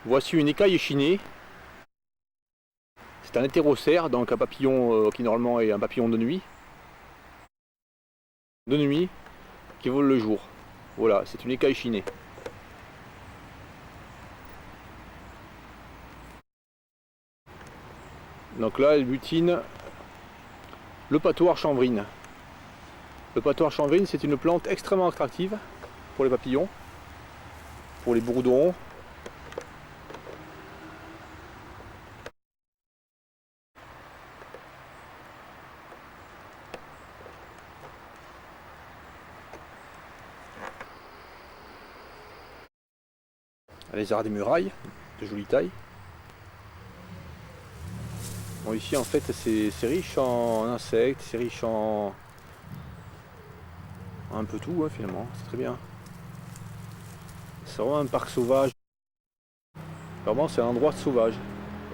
Voici une écaille échinée. C'est un hétérocère, donc un papillon qui normalement est un papillon de nuit. Qui vole le jour. Voilà, c'est une écaille échinée. Donc là, elle butine le patoir chanvrine. Le patoir chanvrine, c'est une plante extrêmement attractive pour les papillons, pour les bourdons. Les arts des murailles, de jolie taille. Bon, ici en fait c'est riche en insectes, c'est riche en un peu tout finalement, c'est très bien. C'est vraiment un parc sauvage. Vraiment c'est un endroit sauvage.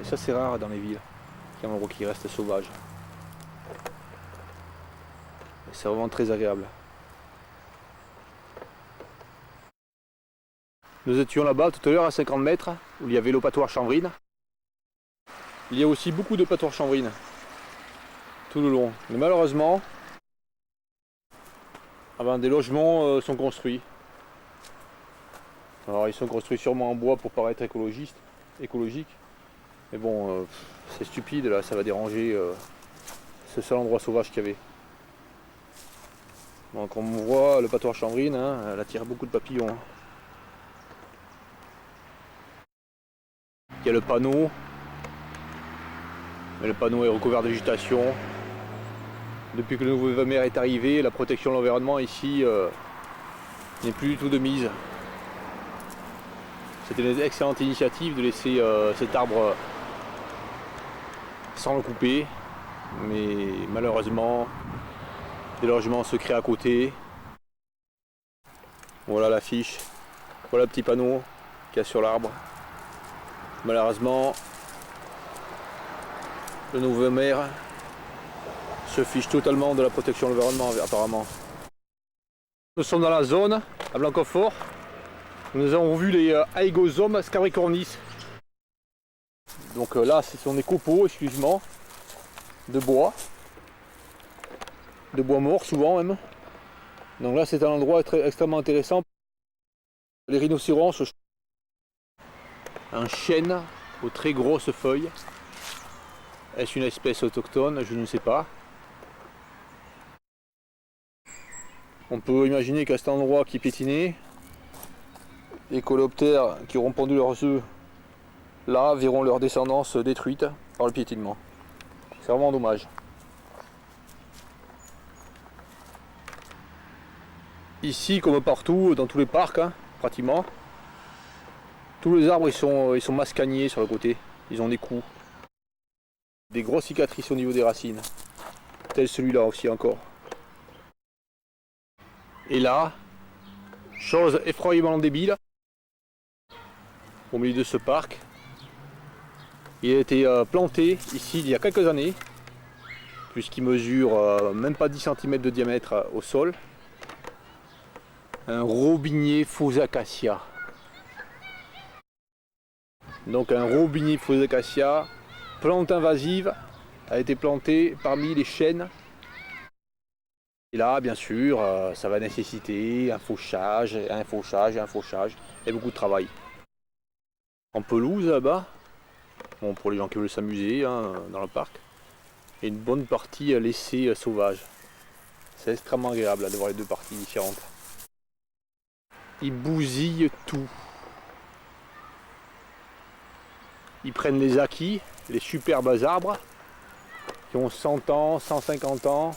Et ça c'est rare dans les villes, qu'il y a un endroit qui reste sauvage. C'est vraiment très agréable. Nous étions là-bas tout à l'heure à 50 mètres, où il y avait le patoir chanvrine. Il y a aussi beaucoup de patoirs chanvrine tout le long. Mais malheureusement, des logements sont construits. Alors ils sont construits sûrement en bois pour paraître écologique. Mais bon, c'est stupide là, ça va déranger ce seul endroit sauvage qu'il y avait. Donc on voit le patoir chanvrine, elle attire beaucoup de papillons. Il y a le panneau, mais le panneau est recouvert de végétation. Depuis que le nouveau maire est arrivé, la protection de l'environnement ici n'est plus du tout de mise. C'était une excellente initiative de laisser cet arbre sans le couper, mais malheureusement des logements se créent à côté. Voilà l'affiche, voilà le petit panneau qu'il y a sur l'arbre. Malheureusement, le nouveau maire se fiche totalement de la protection de l'environnement apparemment. Nous sommes dans la zone à Blanquefort. Nous avons vu les Aegosomes scabricornis. Donc là ce sont des copeaux exclusivement de bois mort souvent même. Donc là c'est un endroit extrêmement intéressant. Les rhinocéros, un chêne aux très grosses feuilles. Est-ce une espèce autochtone? Je ne sais pas. On peut imaginer qu'à cet endroit qui est piétiné, les coléoptères qui auront pondu leurs œufs là verront leur descendance détruite par le piétinement. C'est vraiment dommage. Ici, comme partout, dans tous les parcs, pratiquement, tous les arbres ils sont mascagnés sur le côté. Ils ont des coups. Des grosses cicatrices au niveau des racines. Tel celui-là aussi encore. Et là, chose effroyablement débile, au milieu de ce parc, il a été planté ici il y a quelques années, puisqu'il mesure même pas 10 cm de diamètre au sol, un robinier faux acacia. Donc un robinier faux acacia, plante invasive, a été planté parmi les chênes. Et là, bien sûr, ça va nécessiter un fauchage, et beaucoup de travail. En pelouse là-bas, bon, pour les gens qui veulent s'amuser dans le parc, et une bonne partie laissée sauvage. C'est extrêmement agréable de voir les deux parties différentes. Ils bousillent tout. Ils prennent les acquis, les superbes arbres, qui ont 100 ans, 150 ans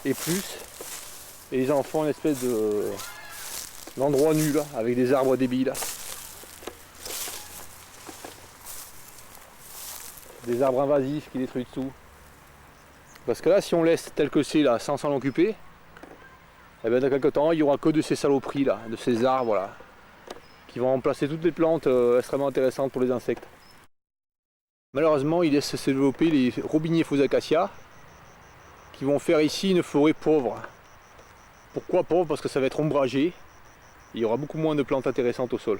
et plus, et ils en font une espèce d'endroit nul, avec des arbres débiles. Des arbres invasifs qui détruisent tout. Parce que là, si on laisse tel que c'est là, sans s'en occuper, et bien dans quelques temps, il n'y aura que de ces saloperies là, de ces arbres là, qui vont remplacer toutes les plantes extrêmement intéressantes pour les insectes. Malheureusement, ils laissent se développer les robiniers faux acacias, qui vont faire ici une forêt pauvre. Pourquoi pauvre? Parce que ça va être ombragé, il y aura beaucoup moins de plantes intéressantes au sol.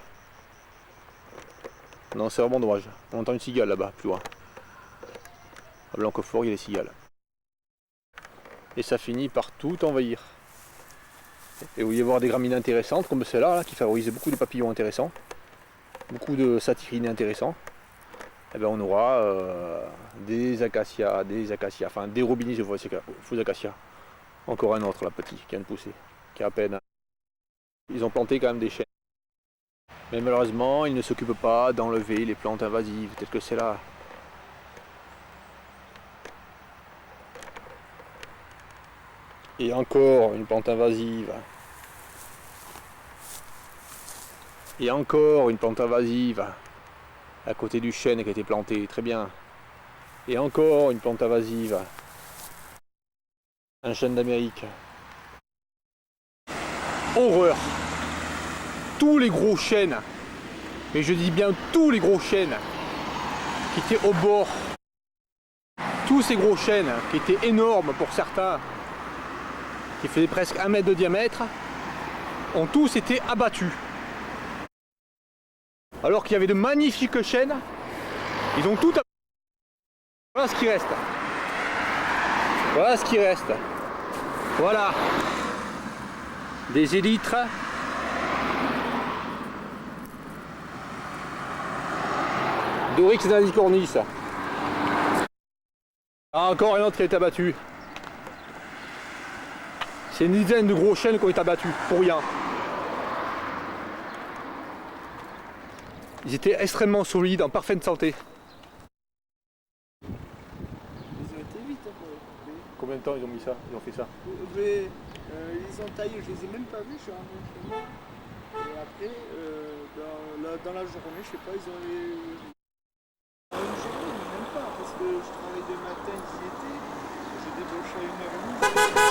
Non, c'est vraiment dommage. On entend une cigale là-bas, plus loin. À Blanquefort, il y a les cigales. Et ça finit par tout envahir. Et vous y avoir des graminées intéressantes comme celle-là là, qui favorisent beaucoup de papillons intéressants, beaucoup de satyrinées intéressants. Et bien on aura des acacias, enfin des robinis de faux acacias. Encore un autre là petit qui vient de pousser, qui a à peine. Ils ont planté quand même des chênes. Mais malheureusement ils ne s'occupent pas d'enlever les plantes invasives telles que celle-là. Et encore une plante invasive. Et encore une plante invasive à côté du chêne qui a été planté, très bien. Et encore une plante invasive. Un chêne d'Amérique. Horreur. Tous les gros chênes, mais je dis bien tous les gros chênes qui étaient au bord, tous ces gros chênes qui étaient énormes pour certains, qui faisaient presque 1 mètre de diamètre, ont tous été abattus. Alors qu'il y avait de magnifiques chênes, ils ont tout abattu. Voilà ce qui reste. Voilà ce qui reste. Voilà. Des élytres. Dorix nanicornis. Ah, encore un autre qui a été abattu. C'est une dizaine de gros chênes qui ont été abattus, pour rien. Ils étaient extrêmement solides, en parfaite santé. Ils ont été vite hein, pour les couper. Combien de temps ils ont mis ça? Ils ont fait ça? Ils ont taillé, je les ai même pas vus, je suis rentré chez moi. Et après, dans la journée, je sais pas, ils ont eu... Une journée, même pas, parce que je travaille de matin, j'y étais. J'ai débauché à 1h30.